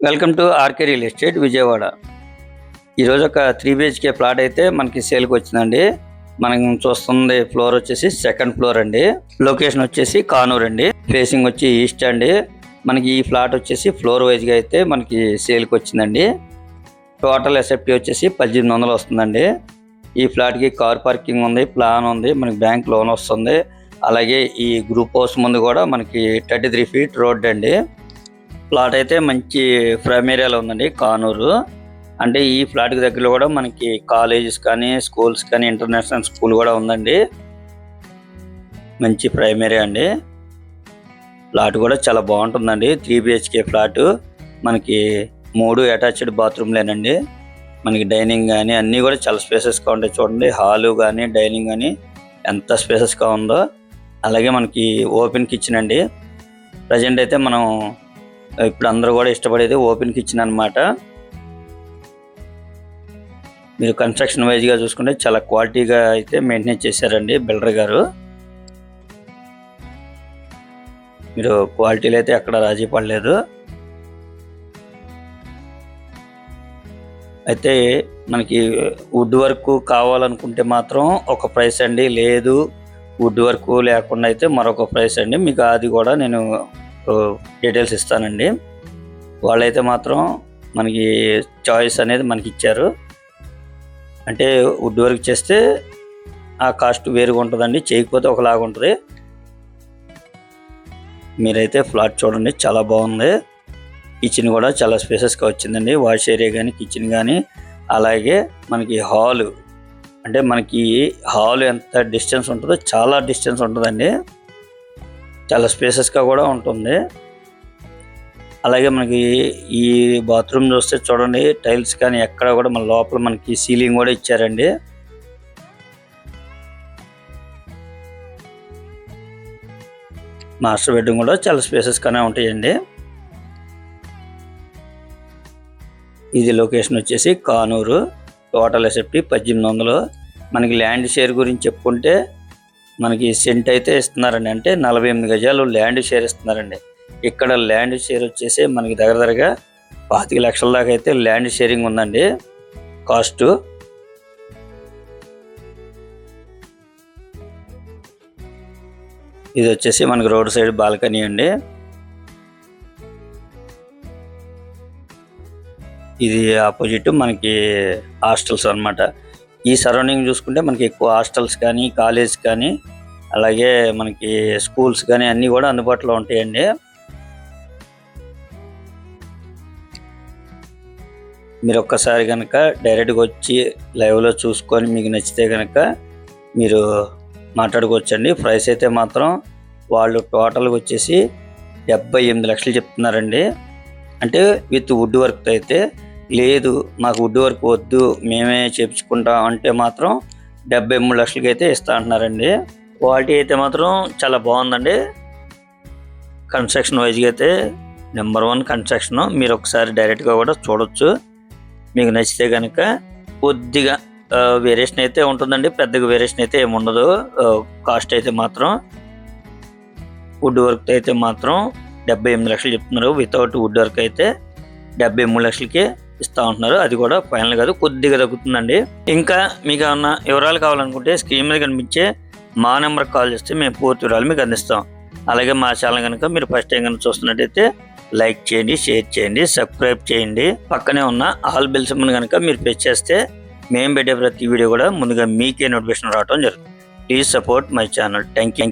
Welcome to RK real estate Vijayawada. ఈరోజు ఒక 3 BHK plot అయితే మనకి సేల్కి వచ్చిందండి. మనం చూస్తుంది ఫ్లోర్ వచ్చేసి సెకండ్ ఫ్లోర్ అండి. లొకేషన్ వచ్చేసి కానూరు అండి. ఫేసింగ్ వచ్చి ఈస్ట్ అండి. మనకి ఈ ఫ్లాట్ వచ్చేసి ఫ్లోర్ వైజ్గా అయితే మనకి సేల్కి వచ్చిందండి. టోటల్ ఎస్ఎఫ్టీ వచ్చేసి 1800 వస్తుందండి. ఈ ఫ్లాట్కి కార్ పార్కింగ్ ఉంది, ప్లాన్ ఉంది, మనకి బ్యాంక్ లోన్ వస్తుంది. అలాగే ఈ గ్రూప్ హౌస్ ముందు కూడా మనకి 33 feet రోడ్ అండి. ప్లాట్ అయితే మంచి ప్రైమ్ ఏరియాలో ఉందండి కానూరు. అంటే ఈ ఫ్లాట్కి దగ్గరలో కూడా మనకి కాలేజెస్ కానీ స్కూల్స్ కానీ ఇంటర్నేషనల్ స్కూల్ కూడా ఉందండి. మంచి ప్రైమ్ ఏరియా అండి. ఫ్లాట్ కూడా చాలా బాగుంటుందండి. 3 BHK ఫ్లాట్. మనకి 3 అటాచ్డ్ బాత్రూమ్లేనండి. మనకి డైనింగ్ కానీ అన్నీ కూడా చాలా స్పేసెస్గా ఉంటాయి. చూడండి, హాలు కానీ డైనింగ్ కానీ ఎంత స్పేసెస్గా ఉందో. అలాగే మనకి ఓపెన్ కిచెన్ అండి. ప్రజెంట్ అయితే మనం ఇప్పుడు అందరూ కూడా ఇష్టపడేది ఓపెన్ కిచెన్ అన్నమాట. మీరు కన్స్ట్రక్షన్ వైజ్గా చూసుకుంటే చాలా క్వాలిటీగా అయితే మెయింటైన్ చేశారండి బిల్డర్ గారు. మీరు క్వాలిటీలో అయితే ఎక్కడ రాజీ పడలేదు. అయితే మనకి వుడ్ వర్క్ కావాలనుకుంటే మాత్రం ఒక ప్రైస్ అండి, లేదు వుడ్ వర్క్ లేకుండా అయితే మరొక ప్రైస్ అండి. మీకు అది కూడా నేను డీటెయిల్స్ ఇస్తానండి. వాళ్ళైతే మాత్రం మనకి చాయిస్ అనేది మనకి ఇచ్చారు. అంటే వుడ్ వర్క్ చేస్తే ఆ కాస్ట్ వేరుగా ఉంటుందండి, చేయకపోతే ఒకలాగా ఉంటుంది. మీరైతే ఫ్లాట్ చూడండి, చాలా బాగుంది. కిచెన్ కూడా చాలా స్పేసెస్గా వచ్చిందండి. వాష్ ఏరియా కానీ కిచెన్ కానీ, అలాగే మనకి హాలు, అంటే మనకి హాల్ ఎంత డిస్టెన్స్ ఉంటుందో చాలా డిస్టెన్స్ ఉంటుందండి. చాలా స్పేసెస్గా కూడా ఉంటుంది. అలాగే మనకి ఈ బాత్రూమ్ చూస్తే చూడండి, టైల్స్ కానీ ఎక్కడ కూడా మన లోపల మనకి సీలింగ్ కూడా ఇచ్చారండి. మాస్టర్ బెడ్రూమ్ కూడా చాలా స్పేసెస్గానే ఉంటాయండి. ఇది లొకేషన్ వచ్చేసి కానూరు. Total SFT 1800. మనకి ల్యాండ్ షేర్ గురించి చెప్పుకుంటే మనకి సెంట్ అయితే ఇస్తున్నారండి. అంటే 48 గజాలు ల్యాండ్ షేర్ ఇస్తున్నారండి. ఇక్కడ ల్యాండ్ షేర్ వచ్చేసి మనకి దగ్గరగా 25 లక్షల దాకా అయితే ల్యాండ్ షేరింగ్ ఉందండి కాస్ట్. ఇది వచ్చేసి మనకి రోడ్ సైడ్ బాల్కనీ అండి. ఇది ఆపోజిట్ మనకి హాస్టల్స్ అన్నమాట. ఈ సరౌండింగ్ చూసుకుంటే మనకి ఎక్కువ హాస్టల్స్ కానీ కాలేజ్ కానీ అలాగే మనకి స్కూల్స్ కానీ అన్నీ కూడా అందుబాటులో ఉంటాయండి. మీరు ఒక్కసారి కనుక డైరెక్ట్గా వచ్చి లైవ్లో చూసుకొని మీకు నచ్చితే కనుక మీరు మాట్లాడుకోవచ్చండి. ప్రైస్ అయితే మాత్రం వాళ్ళు టోటల్గా వచ్చేసి 78 లక్షలు చెప్తున్నారండి. అంటే విత్ వుడ్ వర్క్ అయితే. లేదు మాకు వుడ్ వర్క్ వద్దు మేమే చేయించుకుంటాం అంటే మాత్రం 73 లక్షలకి అయితే ఇస్తా అంటున్నారండి. క్వాలిటీ అయితే మాత్రం చాలా బాగుందండి. కన్స్ట్రక్షన్ వైజ్గా అయితే నెంబర్ 1 కన్స్ట్రక్షన్. మీరు ఒకసారి డైరెక్ట్గా కూడా చూడొచ్చు. మీకు నచ్చితే కనుక కొద్దిగా వేరియేషన్ అయితే ఉంటుందండి, పెద్దగా వేరియేషన్ అయితే ఏమి ఉండదు. కాస్ట్ అయితే మాత్రం వుడ్ వర్క్ అయితే మాత్రం 78 లక్షలు చెప్తున్నారు. వితౌట్ వుడ్ వర్క్ అయితే 73 లక్షలకి ఇస్తా ఉంటున్నారు. అది కూడా ఫైనల్ కాదు, కొద్దిగా తగ్గుతుందండి. ఇంకా మీకు ఏమన్నా వివరాలు కావాలనుకుంటే స్క్రీన్ మీద కనిపించే మా నెంబర్కి కాల్ చేస్తే మేము పూర్తి వివరాలు మీకు అందిస్తాం. అలాగే మా ఛానల్ కనుక మీరు ఫస్ట్ టైం కనుక చూస్తున్నట్టయితే లైక్ చేయండి, షేర్ చేయండి, సబ్స్క్రైబ్ చేయండి. పక్కనే ఉన్న ఆల్ బెల్స్ కనుక మీరు ప్రెస్ చేస్తే మేము పెట్టే ప్రతి వీడియో కూడా ముందుగా మీకే నోటిఫికేషన్ రావడం జరుగుతుంది. Please support my channel. Thank you.